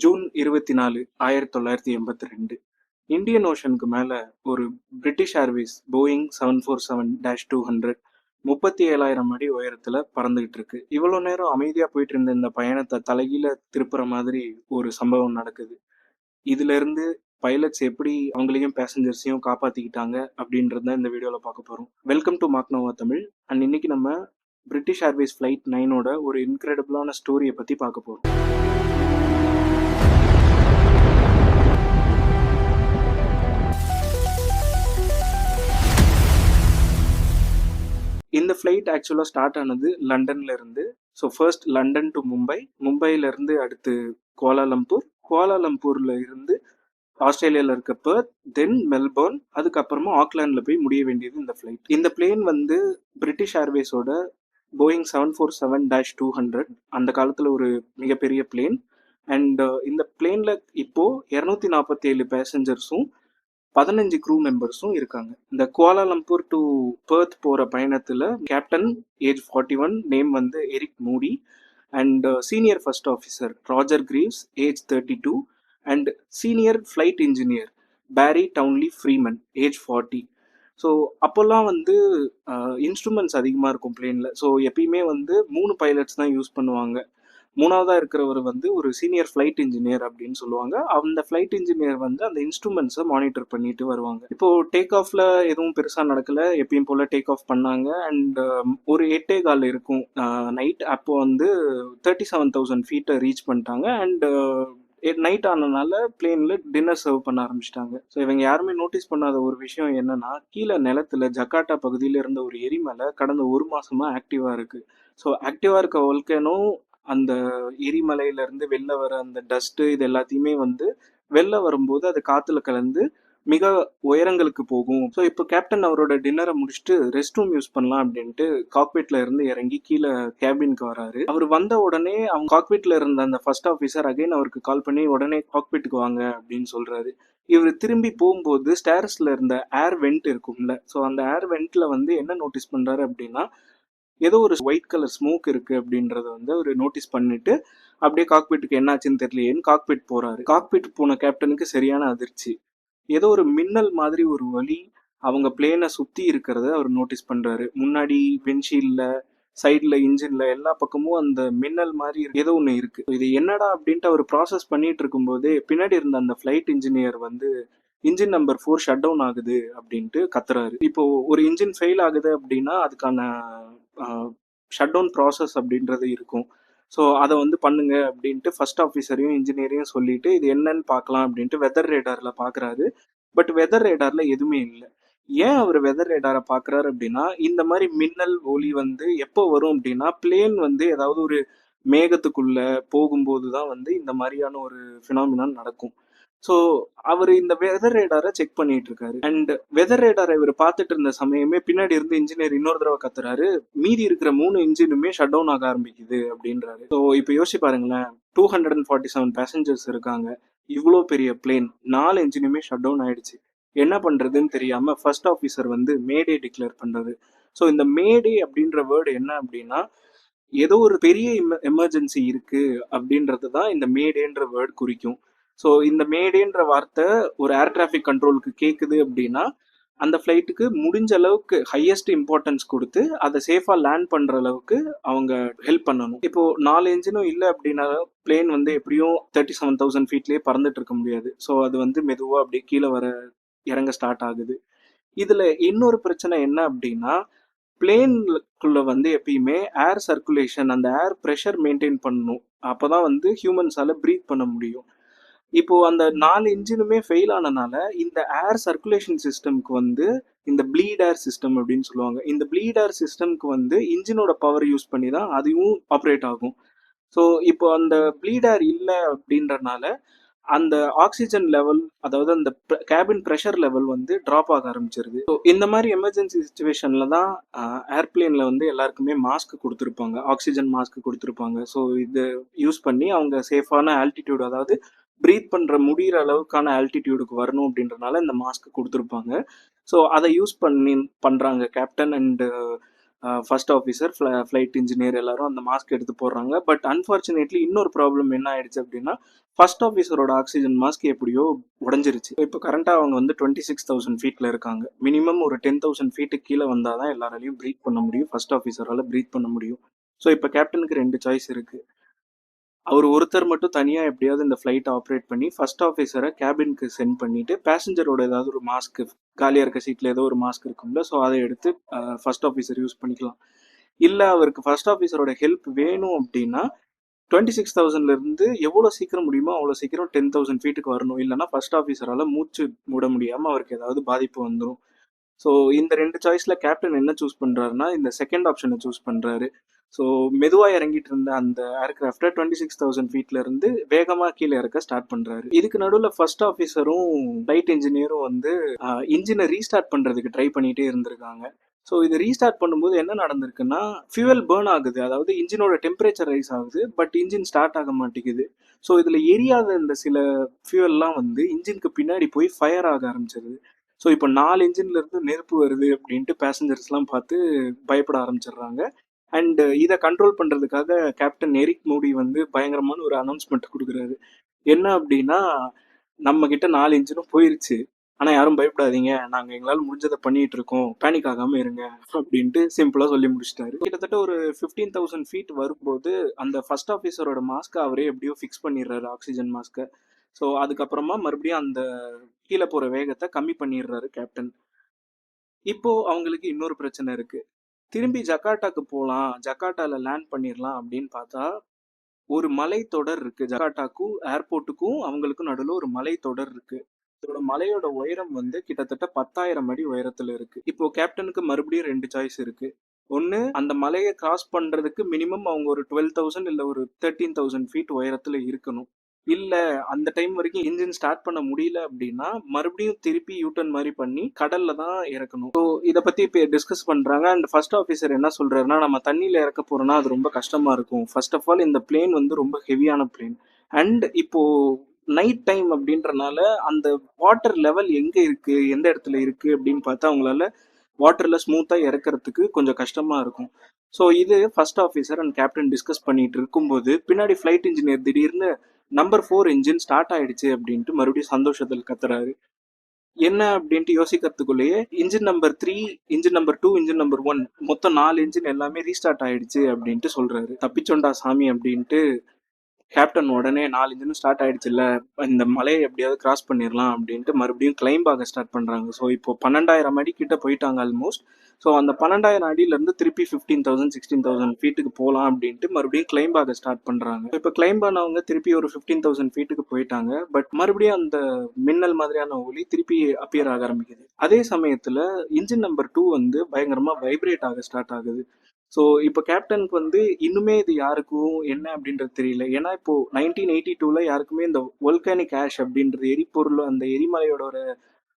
June 24, 1982 Indian ஓஷனுக்கு மேல ஒரு British Airways Boeing 747-200 37,000 அடி உயரத்துல பறந்துகிட்டு இருக்கு. இவ்வளவு நேரம் அமைதியா போயிட்டு இருந்த இந்த பயணத்தை தலைகீழ திருப்புற மாதிரி ஒரு சம்பவம் நடக்குது. இதுல இருந்து பைலட்ஸ் எப்படி அவங்களையும் பேசஞ்சர்ஸையும் காப்பாத்திக்கிட்டாங்க அப்படின்றத இந்த வீடியோல பார்க்க போறோம். Welcome to Magnova Tamil. And இன்னைக்கு நம்ம பிரிட்டிஷ் ஏர்வேஸ் ஃபிளைட் 9ஓட ஒரு இன்கிரெடிபிளான ஸ்டோரியை பத்தி பார்க்க போறோம். இந்த ஃப்ளைட் ஆக்சுவலாக ஸ்டார்ட் ஆனது லண்டன்ல இருந்து. So first London to Mumbai, மும்பையில இருந்து அடுத்து கோலாலம்பூர், கோலாலம்பூர்ல இருந்து ஆஸ்திரேலியாவில் இருக்க பெர்த், தென் மெல்போர்ன், அதுக்கப்புறமா ஆக்லாண்ட்ல போய் முடிய வேண்டியது இந்த ஃப்ளைட். இந்த பிளேன் வந்து பிரிட்டிஷ் ஏர்வேஸோட போயிங் 747-200 அந்த காலத்தில் ஒரு மிகப்பெரிய பிளேன். அண்ட் இந்த பிளேன்ல இப்போ 247 பேசஞ்சர்ஸும் 15 க்ரூ மெம்பர்ஸும் இருக்காங்க. இந்த குவாலாலம்பூர் டு பெர்த் போற பயணத்துல கேப்டன் ஏஜ் 41, நேம் வந்து Eric Moody, and senior first officer Roger Greaves age 32, and senior flight engineer Barry Townley Freeman age 40. So அப்போல்லாம் வந்து இன்ஸ்ட்ருமெண்ட்ஸ் அதிகமாக இருக்கும் பிளேனில். ஸோ எப்பயுமே வந்து 3 பைலட்ஸ் தான் யூஸ் பண்ணுவாங்க. மூணாவதாக இருக்கிறவர் வந்து ஒரு சீனியர் ஃப்ளைட் இன்ஜினியர் அப்படின்னு சொல்லுவாங்க. அந்த ஃப்ளைட் இன்ஜினியர் வந்து அந்த இன்ஸ்ட்ருமெண்ட்ஸை மானிட்டர் பண்ணிட்டு வருவாங்க. இப்போ டேக் ஆஃப்ல எதுவும் பெருசாக நடக்கல, எப்பயும் போல டேக் ஆஃப் பண்ணாங்க. அண்ட் ஒரு 8:15 இருக்கும் நைட். அப்போ வந்து 37,000 ஃபீட்டை ரீச் பண்ணிட்டாங்க. அண்ட் நைட் ஆனதுனால பிளேன்ல டின்னர் சர்வ் பண்ண ஆரம்பிச்சிட்டாங்க. ஸோ இவங்க யாருமே நோட்டீஸ் பண்ணாத ஒரு விஷயம் என்னன்னா, கீழே நிலத்துல ஜக்காட்டா பகுதியில் இருந்த ஒரு எரிமலை கடந்த 1 மாசமா ஆக்டிவா இருக்கு. ஸோ ஆக்டிவா இருக்க வொல்கேனோ அந்த எரிமலையில இருந்து வெளில வர அந்த டஸ்ட் இது எல்லாத்தையுமே வந்து வெளில வரும்போது அது காத்துல கலந்து மிக உயரங்களுக்கு போகும். ஸோ இப்போ கேப்டன் அவரோட டின்னரை முடிச்சுட்டு ரெஸ்ட் ரூம் யூஸ் பண்ணலாம் அப்படின்ட்டு காக்பிட்ல இருந்து இறங்கி கீழே கேபினுக்கு வராரு. அவர் வந்த உடனே அவங்க காக்பிட்ல இருந்த அந்த ஃபர்ஸ்ட் ஆஃபீஸர் அகைன் அவருக்கு கால் பண்ணி உடனே காக்பிட்டுக்கு வாங்க அப்படின்னு சொல்றாரு. இவர் திரும்பி போகும்போது ஸ்டேர்ஸ்ல இருந்த ஏர் வெண்ட் இருக்கும்ல, ஸோ அந்த ஏர் வெண்ட்ல வந்து என்ன நோட்டீஸ் பண்றாரு அப்படின்னா, ஏதோ ஒரு ஒயிட் கலர் ஸ்மோக் இருக்கு அப்படின்றத வந்து அவர் நோட்டீஸ் பண்ணிட்டு அப்படியே காக்பிட்டுக்கு என்னாச்சுன்னு தெரியலையேன்னு காக்பிட் போறாரு. காக்பிட் போன கேப்டனுக்கு சரியான அதிர்ச்சி. ஏதோ ஒரு மின்னல் மாதிரி ஒரு வழி அவங்க பிளேனை சுத்தி இருக்கிறத அவர் நோட்டீஸ் பண்றாரு. முன்னாடி விண்ட்ஷீல்ட்ல, சைட்ல, இன்ஜின்ல எல்லா பக்கமும் அந்த மின்னல் மாதிரி ஏதோ ஒன்று இருக்கு. இது என்னடா அப்படின்ட்டு அவர் ப்ராசஸ் பண்ணிட்டு இருக்கும்போதே பின்னாடி இருந்த அந்த ஃபிளைட் இன்ஜினியர் வந்து இன்ஜின் நம்பர் 4 ஷட் டவுன் ஆகுது அப்படின்ட்டு கத்துறாரு. இப்போ ஒரு இன்ஜின் ஃபெயில் ஆகுது அப்படின்னா அதுக்கான ஷட் டவுன் ப்ராசஸ் அப்படின்றது இருக்கும். ஸோ அதை வந்து பண்ணுங்க அப்படின்ட்டு ஃபர்ஸ்ட் ஆஃபீஸரையும் இன்ஜினியரையும் சொல்லிட்டு இது என்னன்னு பார்க்கலாம் அப்படின்ட்டு வெதர் ரேடார்ல பார்க்குறாரு. பட் வெதர் ரேடார்ல எதுவுமே இல்லை. ஏன் அவர் வெதர் ரேடாரை பார்க்குறாரு அப்படின்னா, இந்த மாதிரி மின்னல் ஒளி வந்து எப்போ வரும் அப்படின்னா, பிளேன் வந்து ஏதாவது ஒரு மேகத்துக்குள்ள போகும்போது தான் வந்து இந்த மாதிரியான ஒரு ஃபினாமினான் நடக்கும். ஸோ அவர் இந்த வெதர் ரேடாரை செக் பண்ணிட்டு இருக்காரு. அண்ட் வெதர் ரேடாரை இவர் பார்த்துட்டு இருந்த சமயமே பின்னாடி இருந்து இன்ஜினியர் இன்னொரு தடவை கத்துறாரு, மீதி இருக்கிற 3 இன்ஜினுமே ஷட் டவுன் ஆக ஆரம்பிக்குது அப்படின்றாரு. ஸோ இப்போ யோசிச்சு பாருங்களேன், 247 பேசஞ்சர்ஸ் இருக்காங்க, இவ்வளோ பெரிய பிளேன், 4 இன்ஜினுமே ஷட் டவுன் ஆயிடுச்சு. என்ன பண்றதுன்னு தெரியாம ஃபர்ஸ்ட் ஆஃபீஸர் வந்து மேடே டிக்ளேர் பண்றாரு. ஸோ இந்த மேடே அப்படின்ற வேர்டு என்ன அப்படின்னா, ஏதோ ஒரு பெரிய எமர்ஜென்சி இருக்கு அப்படின்றது தான் இந்த மேடேன்ற வேர்டு குறிக்கும். ஸோ இந்த மேடேன்ற வார்த்தை ஒரு ஏர் டிராஃபிக் கண்ட்ரோலுக்கு கேட்குது அப்படின்னா, அந்த ஃப்ளைட்டுக்கு முடிஞ்ச அளவுக்கு ஹையஸ்ட் இம்பார்ட்டன்ஸ் கொடுத்து அதை சேஃபாக லேண்ட் பண்ணுற அளவுக்கு அவங்க ஹெல்ப் பண்ணணும். இப்போ 4 இன்ஜினும் இல்லை அப்படின்னா பிளேன் வந்து எப்படியும் 37,000 ஃபீட்லேயே பறந்துட்டு இருக்க முடியாது. ஸோ அது வந்து மெதுவாக அப்படியே கீழே வர இறங்க ஸ்டார்ட் ஆகுது. இதில் இன்னொரு பிரச்சனை என்ன அப்படின்னா, பிளேனுக்குள்ள வந்து எப்பயுமே ஏர் சர்க்குலேஷன், அந்த ஏர் ப்ரெஷர் மெயின்டைன் பண்ணணும். அப்போதான் வந்து ஹியூமன்ஸால ப்ரீத் பண்ண முடியும். இப்போ அந்த 4 இன்ஜினுமே ஃபெயில் ஆனனால இந்த ஏர் சர்க்குலேஷன் சிஸ்டம்க்கு வந்து இந்த ப்ளீட் ஏர் சிஸ்டம் அப்படின்னு சொல்லுவாங்க. இந்த ப்ளீட் ஏர் சிஸ்டம்க்கு வந்து இன்ஜினோட பவர் யூஸ் பண்ணி தான் அதுவும் ஆப்ரேட் ஆகும். ஸோ இப்போ அந்த ப்ளீட் ஏர் இல்லை அப்படின்றனால அந்த ஆக்சிஜன் லெவல், அதாவது அந்த கேபின் ப்ரெஷர் லெவல் வந்து ட்ராப் ஆக ஆரம்பிச்சிருது. ஸோ இந்த மாதிரி எமர்ஜென்சி சுச்சுவேஷன்ல தான் ஏர்பிளேன்ல வந்து எல்லாருக்குமே மாஸ்க் கொடுத்துருப்பாங்க, ஆக்சிஜன் மாஸ்க் கொடுத்துருப்பாங்க. ஸோ இது யூஸ் பண்ணி அவங்க சேஃபான ஆல்டிடியூட், அதாவது ப்ரீத் பண்ற முடிகிற அளவுக்கான ஆல்டிடியூடுக்கு வரணும் அப்படின்றனால இந்த மாஸ்க் கொடுத்துருப்பாங்க. ஸோ அதை யூஸ் பண்ணி பண்றாங்க captain and first officer, flight engineer எல்லாரும் அந்த மாஸ்க் எடுத்து போடுறாங்க. பட் அன்ஃபார்ச்சுனேட்லி இன்னொரு ப்ராப்ளம் என்ன ஆயிடுச்சு அப்படின்னா, ஃபர்ஸ்ட் ஆஃபீஸரோட ஆக்சிஜன் மாஸ்க் எப்படியோ உடைஞ்சிருச்சு. இப்போ கரண்டா அவங்க வந்து 26,000 ஃபீட்ல இருக்காங்க. மினிமம் ஒரு 10,000 ஃபீட்டுக்கு கீழே வந்தால் தான் எல்லாராலையும் ப்ரீத் பண்ண முடியும். ஃபர்ஸ்ட் ஆஃபீஸரால் ப்ரீத் பண்ண முடியும். ஸோ இப்போ கேப்டனுக்கு 2 சாய்ஸ் இருக்கு. அவர் ஒருத்தர் மட்டும் தனியா எப்படியாவது இந்த ஃப்ளைட் ஆப்ரேட் பண்ணி ஃபர்ஸ்ட் ஆஃபீஸரை கேபினுக்கு சென்ட் பண்ணிட்டு பேசஞ்சரோட ஏதாவது ஒரு மாஸ்க், காலியா இருக்க சீட்ல ஏதோ ஒரு மாஸ்க் இருக்கும்ல, ஸோ அதை எடுத்து ஃபர்ஸ்ட் ஆஃபீஸர் யூஸ் பண்ணிக்கலாம். இல்ல அவருக்கு ஃபர்ஸ்ட் ஆஃபீஸரோட ஹெல்ப் வேணும் அப்படின்னா 26,000ல இருந்து எவ்வளவு சீக்கிரம் முடியுமோ அவ்வளவு சீக்கிரம் 10,000 ஃபீட்டுக்கு வரணும். இல்லைன்னா ஃபர்ஸ்ட் ஆஃபீஸரால மூச்சு விட முடியாம அவருக்கு ஏதாவது பாதிப்பு வந்துடும். ஸோ இந்த 2 சாய்ஸ்ல கேப்டன் என்ன சூஸ் பண்றாருன்னா இந்த செகண்ட் ஆப்ஷனை சூஸ் பண்றாரு. ஸோ மெதுவா இறங்கிட்டு இருந்த அந்த ஏர்கிராஃப்டை 26,000 ஃபீட்ல இருந்து வேகமா கீழே இறக்க ஸ்டார்ட் பண்றாரு. இதுக்கு நடுவில் ஃபர்ஸ்ட் ஆஃபீஸரும் ஃபிளைட் இன்ஜினியரும் வந்து இன்ஜினை ரீஸ்டார்ட் பண்றதுக்கு ட்ரை பண்ணிட்டே இருந்திருக்காங்க. ஸோ இது ரீஸ்டார்ட் பண்ணும்போது என்ன நடந்திருக்குன்னா ஃபியூவல் பேர்ன் ஆகுது, அதாவது இன்ஜினோட டெம்பரேச்சர் ரைஸ் ஆகுது, பட் இன்ஜின் ஸ்டார்ட் ஆக மாட்டேங்குது. ஸோ இதில் எரியாத இந்த சில ஃபியூவல்லாம் வந்து இன்ஜினுக்கு பின்னாடி போய் ஃபயர் ஆக ஆரம்பிச்சிருது. ஸோ இப்போ 4 இன்ஜின்ல இருந்து நெருப்பு வருது அப்படின்ட்டு பேசஞ்சர்ஸ்லாம் பார்த்து பயப்பட ஆரம்பிச்சிடுறாங்க. அண்ட் இதை கண்ட்ரோல் பண்ணுறதுக்காக கேப்டன் எரிக் மூடி வந்து பயங்கரமான ஒரு அனௌன்ஸ்மெண்ட் கொடுக்குறாரு. என்ன அப்படின்னா, நம்ம கிட்ட 4 இன்ஜினும் போயிருச்சு, ஆனால் யாரும் பயப்படாதீங்க, நாங்கள் எங்களால் முடிஞ்சதை பண்ணிட்டு இருக்கோம், பேனிக் ஆகாமல் இருங்க அப்படின்ட்டு சிம்பிளாக சொல்லி முடிச்சிட்டாரு. கிட்டத்தட்ட ஒரு 15,000 ஃபீட் வரும்போது அந்த ஃபர்ஸ்ட் ஆஃபீஸரோட மாஸ்க்கை அவரே எப்படியோ ஃபிக்ஸ் பண்ணிடுறாரு, ஆக்சிஜன் மாஸ்க்கை. ஸோ அதுக்கப்புறமா மறுபடியும் அந்த கீழே போகிற வேகத்தை கம்மி பண்ணிடுறாரு கேப்டன். இப்போ அவங்களுக்கு இன்னொரு பிரச்சனை இருக்கு. திரும்பி ஜகார்ட்டாக்கு போகலாம், ஜகார்ட்டால லேண்ட் பண்ணிடலாம் அப்படின்னு பார்த்தா ஒரு மலைத்தொடர் இருக்கு. ஜகார்ட்டாக்கும் ஏர்போர்ட்டுக்கும் அவங்களுக்கும் நடுவில் ஒரு மலைத்தொடர் இருக்கு. இதோட மலையோட உயரம் வந்து கிட்டத்தட்ட 10,000 அடி உயரத்துல இருக்கு. இப்போ கேப்டனுக்கு மறுபடியும் 2 சாய்ஸ் இருக்கு. ஒன்னு, அந்த மலையை கிராஸ் பண்றதுக்கு மினிமம் அவங்க ஒரு 12,000 இல்ல ஒரு 13,000 ஃபீட் உயரத்துல இருக்கணும். இல்ல அந்த டைம் வரைக்கும் இன்ஜின் ஸ்டார்ட் பண்ண முடியல அப்படின்னா மறுபடியும் திருப்பி யூட்டர்ன் மாதிரி பண்ணி கடல்ல தான் இறக்கணும். ஸோ இதை பத்தி இப்போ டிஸ்கஸ் பண்றாங்க. அண்ட் ஃபர்ஸ்ட் ஆஃபீஸர் என்ன சொல்றாருன்னா, நம்ம தண்ணியில இறக்க போறோம்னா அது ரொம்ப கஷ்டமா இருக்கும். ஃபர்ஸ்ட் ஆஃப் ஆல் இந்த பிளேன் வந்து ரொம்ப ஹெவியான பிளேன். அண்ட் இப்போ நைட் டைம் அப்படின்றனால அந்த வாட்டர் லெவல் எங்க இருக்கு, எந்த இடத்துல இருக்கு அப்படின்னு பார்த்தா அவங்களால வாட்டர்ல ஸ்மூத்தா இறக்கறதுக்கு கொஞ்சம் கஷ்டமா இருக்கும். ஸோ இது first officer and captain discuss பண்ணிட்டு இருக்கும்போது பின்னாடி ஃபிளைட் இன்ஜினியர் திடீர்னு நம்பர் 4 இன்ஜின் ஸ்டார்ட் ஆயிடுச்சு அப்படின்ட்டு மறுபடியும் சந்தோஷத்தில் கத்துறாரு. என்ன அப்படின்ட்டு யோசிக்கிறதுக்குள்ளேயே engine number 3, engine number 2, engine number 1 மொத்தம் 4 இன்ஜின் எல்லாமே ரீஸ்டார்ட் ஆயிடுச்சு அப்படின்ட்டு சொல்றாரு. தப்பிச்சோண்டா சாமி அப்படின்ட்டு கேப்டன் உடனே 4 இன்ஜினும் ஸ்டார்ட் ஆயிடுச்சு இல்ல, இந்த மலையை எப்படியாவது கிராஸ் பண்ணிடலாம் அப்படின்ட்டு மறுபடியும் கிளைம்ப் ஆக ஸ்டார்ட் பண்றாங்க. ஸோ இப்போ 12,000 அடி கிட்ட போயிட்டாங்க ஆல்மோஸ்ட். ஸோ அந்த 12,000 அடியில இருந்து திருப்பி 15,000 16,000 ஃபீட்டுக்கு போகலாம் அப்படின்ட்டு மறுபடியும் கிளைம்ப் ஆக ஸ்டார்ட் பண்றாங்க. இப்போ கிளைம்ப் ஆனவங்க திருப்பி ஒரு 15,000 ஃபீட்டுக்கு போயிட்டாங்க. பட் மறுபடியும் அந்த மின்னல் மாதிரியான ஒளி திருப்பி அப்பியர் ஆக ஆரம்பிக்குது. அதே சமயத்துல இன்ஜின் நம்பர் 2 வந்து பயங்கரமா வைப்ரேட் ஆக ஸ்டார்ட் ஆகுது. ஸோ இப்போ கேப்டனுக்கு வந்து இன்னுமே இது யாருக்கும் என்ன அப்படின்றது தெரியல. ஏன்னா இப்போ 1982ல யாருக்குமே இந்த வோல்கானிக் ஆஷ் அப்படின்றது எரிபொருள், அந்த எரிமலையோட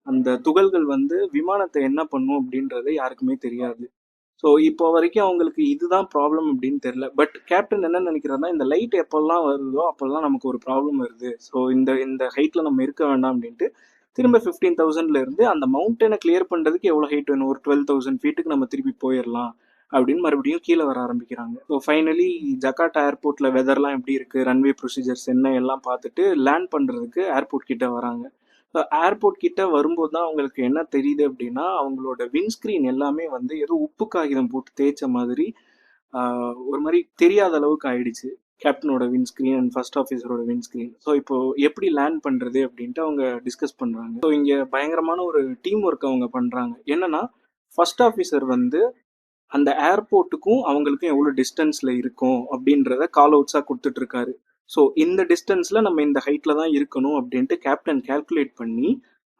அந்த துகள்கள் வந்து விமானத்தை என்ன பண்ணும் அப்படின்றது யாருக்குமே தெரியாது. ஸோ இப்போ வரைக்கும் அவங்களுக்கு இதுதான் ப்ராப்ளம் அப்படின்னு தெரியல. பட் கேப்டன் என்ன நினைக்கிறாருன்னா, இந்த லைட் எப்பெல்லாம் வருதோ அப்பெல்லாம் நமக்கு ஒரு ப்ராப்ளம் வருது, ஸோ இந்த இந்த ஹைட்ல நம்ம இருக்க வேண்டாம் அப்படின்ட்டு திரும்ப 15,000ல இருந்து அந்த மவுண்டனை கிளியர் பண்றதுக்கு எவ்வளவு ஹைட் வேணும், ஒரு 12,000 ஃபீட்டுக்கு நம்ம திருப்பி போயிடலாம் அப்படின்னு மறுபடியும் கீழே வர ஆரம்பிக்கிறாங்க. ஸோ ஃபைனலி ஜகார்ட்டா ஏர்போர்ட்ல வெதர்லாம் எப்படி இருக்கு, ரன்வே ப்ரொசீஜர்ஸ் என்ன எல்லாம் பார்த்துட்டு லேண்ட் பண்றதுக்கு ஏர்போர்ட் கிட்ட வராங்க. ஸோ ஏர்போர்ட் கிட்ட வரும்போது தான் அவங்களுக்கு என்ன தெரியுது அப்படின்னா, அவங்களோட விண்ஸ்கிரீன் எல்லாமே வந்து ஏதோ உப்பு காகிதம் போட்டு தேய்ச்ச மாதிரி ஒரு மாதிரி தெரியாத அளவுக்கு ஆயிடுச்சு. கேப்டனோட விண்ஸ்கிரீன் அண்ட் ஃபர்ஸ்ட் ஆஃபீஸரோட விண்ஸ்கிரீன். ஸோ இப்போ எப்படி லேண்ட் பண்றது அப்படின்ட்டு அவங்க டிஸ்கஸ் பண்றாங்க. ஸோ இங்க பயங்கரமான ஒரு டீம் ஒர்க் அவங்க பண்றாங்க. என்னன்னா, ஃபர்ஸ்ட் ஆஃபீஸர் வந்து அந்த ஏர்போர்ட்டுக்கும் அவங்களுக்கும் எவ்வளோ டிஸ்டன்ஸில் இருக்கும் அப்படின்றத கால் அவுட்ஸாக கொடுத்துட்டு இருக்காரு. ஸோ இந்த டிஸ்டன்ஸில் நம்ம இந்த ஹைட்டில் தான் இருக்கணும் அப்படின்ட்டு கேப்டன் கால்குலேட் பண்ணி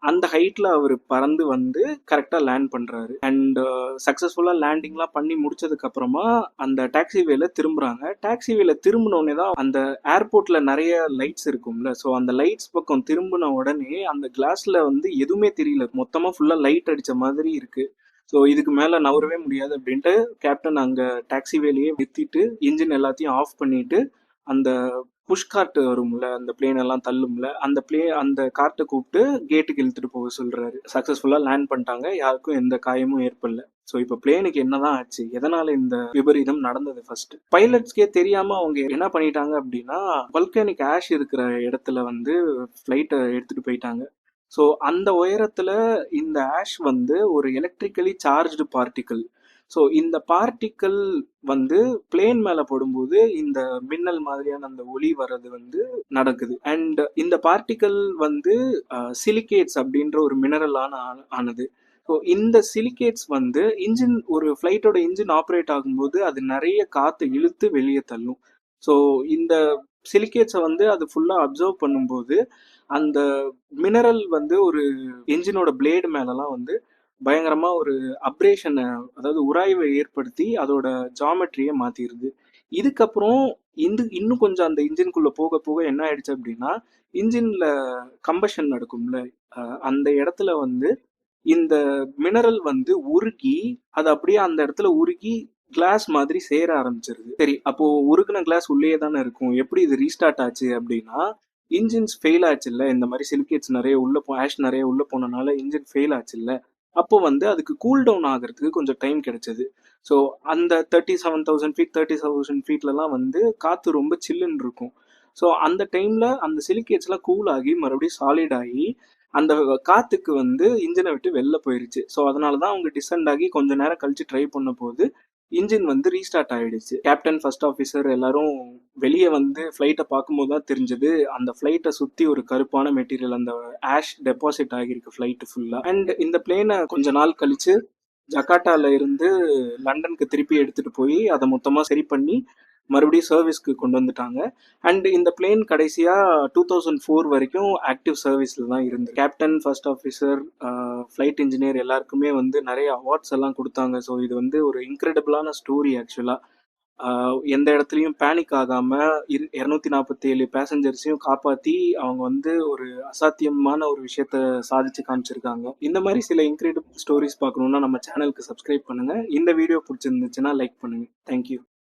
அந்த ஹைட்டில் அவர் பறந்து வந்து கரெக்டாக லேண்ட் பண்ணுறாரு. அண்ட் சக்ஸஸ்ஃபுல்லாக லேண்டிங்லாம் பண்ணி முடிச்சதுக்கப்புறமா அந்த டாக்ஸிவேல திரும்புகிறாங்க. டாக்ஸிவேல திரும்பினோடனே தான் அந்த ஏர்போர்ட்டில் நிறைய லைட்ஸ் இருக்கும்ல, ஸோ அந்த லைட்ஸ் பக்கம் திரும்பின உடனே அந்த கிளாஸில் வந்து எதுவுமே தெரியல, மொத்தமாக ஃபுல்லாக லைட் அடித்த மாதிரி இருக்குது. ஸோ இதுக்கு மேலே நவரவே முடியாது அப்படின்ட்டு கேப்டன் அங்கே டாக்ஸிவேலையே நிறுத்திட்டு இன்ஜின் எல்லாத்தையும் ஆஃப் பண்ணிட்டு அந்த புஷ் கார்ட் வரும்ல, அந்த பிளேன் எல்லாம் தள்ளும்ல, அந்த கார்ட்டை கூப்பிட்டு கேட்டுக்கு இழுத்துட்டு போக சொல்றாரு. சக்சஸ்ஃபுல்லா லேண்ட் பண்ணிட்டாங்க, யாருக்கும் எந்த காயமும் ஏற்படல. ஸோ இப்போ பிளேனுக்கு என்னதான் ஆச்சு, எதனால இந்த விபரீதம் நடந்தது? ஃபர்ஸ்ட் பைலட்ஸ்க்கே தெரியாம அவங்க என்ன பண்ணிட்டாங்க அப்படின்னா, வல்கனிக் ஆஷ் இருக்கிற இடத்துல வந்து ஃப்ளைட்டை எடுத்துட்டு போயிட்டாங்க. ஸோ அந்த உயரத்துல இந்த ஆஷ் வந்து ஒரு எலக்ட்ரிக்கலி சார்ஜ்டு பார்ட்டிக்கல். ஸோ இந்த பார்ட்டிக்கல் வந்து பிளேன் மேல படும்போது இந்த மின்னல் மாதிரியான அந்த ஒளி வர்றது வந்து நடக்குது. அண்ட் இந்த பார்ட்டிக்கல் வந்து சிலிகேட்ஸ் அப்படின்ற ஒரு மினரலான ஆனது. ஸோ இந்த சிலிகேட்ஸ் வந்து ஒரு ஃப்ளைட்டோட இன்ஜின் ஆப்ரேட் ஆகும்போது அது நிறைய காற்று இழுத்து வெளியே தள்ளும். ஸோ இந்த சிலிகேட்ஸை வந்து அது ஃபுல்லாக அப்சர்வ் பண்ணும்போது அந்த மினரல் வந்து ஒரு என்ஜினோட பிளேடு மேலலாம் வந்து பயங்கரமா ஒரு அப்ரேஷனை, அதாவது உராய்வை ஏற்படுத்தி அதோட ஜாமெட்ரியை மாத்திருது. இதுக்கப்புறம் இன்னும் கொஞ்சம் அந்த இன்ஜின்குள்ள போக போக என்ன ஆயிடுச்சு அப்படின்னா, இன்ஜின்ல கம்பஷன் நடக்கும்ல, அந்த இடத்துல வந்து இந்த மினரல் வந்து உருகி, அது அப்படியே அந்த இடத்துல உருகி கிளாஸ் மாதிரி சேர ஆரம்பிச்சிருது. சரி, அப்போ உருகுன கிளாஸ் உள்ளேயே தானே இருக்கும், எப்படி இது ரீஸ்டார்ட் ஆச்சு அப்படின்னா, இன்ஜின்ஸ் ஃபெயில் ஆச்சுல்ல, இந்த மாதிரி சிலிகேட்ஸ் நிறைய ஆஷ் நிறைய உள்ள போனனால இன்ஜின் ஃபெயில் ஆச்சுல்ல, அப்போ வந்து அதுக்கு கூல் டவுன் ஆகிறதுக்கு கொஞ்சம் டைம் கிடைச்சது. ஸோ அந்த 37,000 ஃபீட்லலாம் வந்து காற்று ரொம்ப சில்லுன்னு இருக்கும். ஸோ அந்த டைமில் அந்த சிலிகேட்ஸ்லாம் கூல் ஆகி மறுபடியும் சாலிட் ஆகி அந்த காற்றுக்கு வந்து இன்ஜினை விட்டு வெளில போயிருச்சு. ஸோ அதனால தான் அவங்க டிசெண்ட் ஆகி கொஞ்ச நேரம் கழிச்சு ட்ரை பண்ண போது இன்ஜின் வந்து ரீஸ்டார்ட் ஆயிடுச்சு. கேப்டன், ஃபர்ஸ்ட் ஆஃபீஸர் எல்லாரும் வெளியே வந்து ஃப்ளைட்டை பார்க்கும்போது தான் தெரிஞ்சது, அந்த ஃப்ளைட்டை சுற்றி ஒரு கருப்பான மெட்டீரியல், அந்த ஆஷ் டெபாசிட் ஆகியிருக்கு ஃப்ளைட்டு ஃபுல்லாக. அண்ட் இந்த பிளேனை கொஞ்ச நாள் கழிச்சு ஜகார்ட்டால இருந்து லண்டனுக்கு திருப்பி எடுத்துட்டு போய் அதை மொத்தமாக சரி பண்ணி மறுபடியும் சர்வீஸ்க்கு கொண்டு வந்துட்டாங்க. அண்ட் இந்த பிளேன் கடைசியா 2004 வரைக்கும் ஆக்டிவ் சர்வீஸ்ல தான் இருந்து. Captain, first officer, flight engineer எல்லாருக்குமே வந்து நிறைய அவார்ட்ஸ் எல்லாம் கொடுத்தாங்க. ஸோ இது வந்து ஒரு இன்க்ரெடிபிளான ஸ்டோரி ஆக்சுவலா. எந்த இடத்துலையும் பேனிக் ஆகாம 247 பேசஞ்சர்ஸையும் காப்பாத்தி அவங்க வந்து ஒரு அசாத்தியமான ஒரு விஷயத்த சாதிச்சு காமிச்சிருக்காங்க. இந்த மாதிரி சில இன்க்ரெடிபிள் ஸ்டோரிஸ் பார்க்கணும்னா நம்ம சேனலுக்கு சப்ஸ்கிரைப் பண்ணுங்க. இந்த வீடியோ பிடிச்சிருந்துச்சுன்னா லைக் பண்ணுங்க. தேங்க்யூ.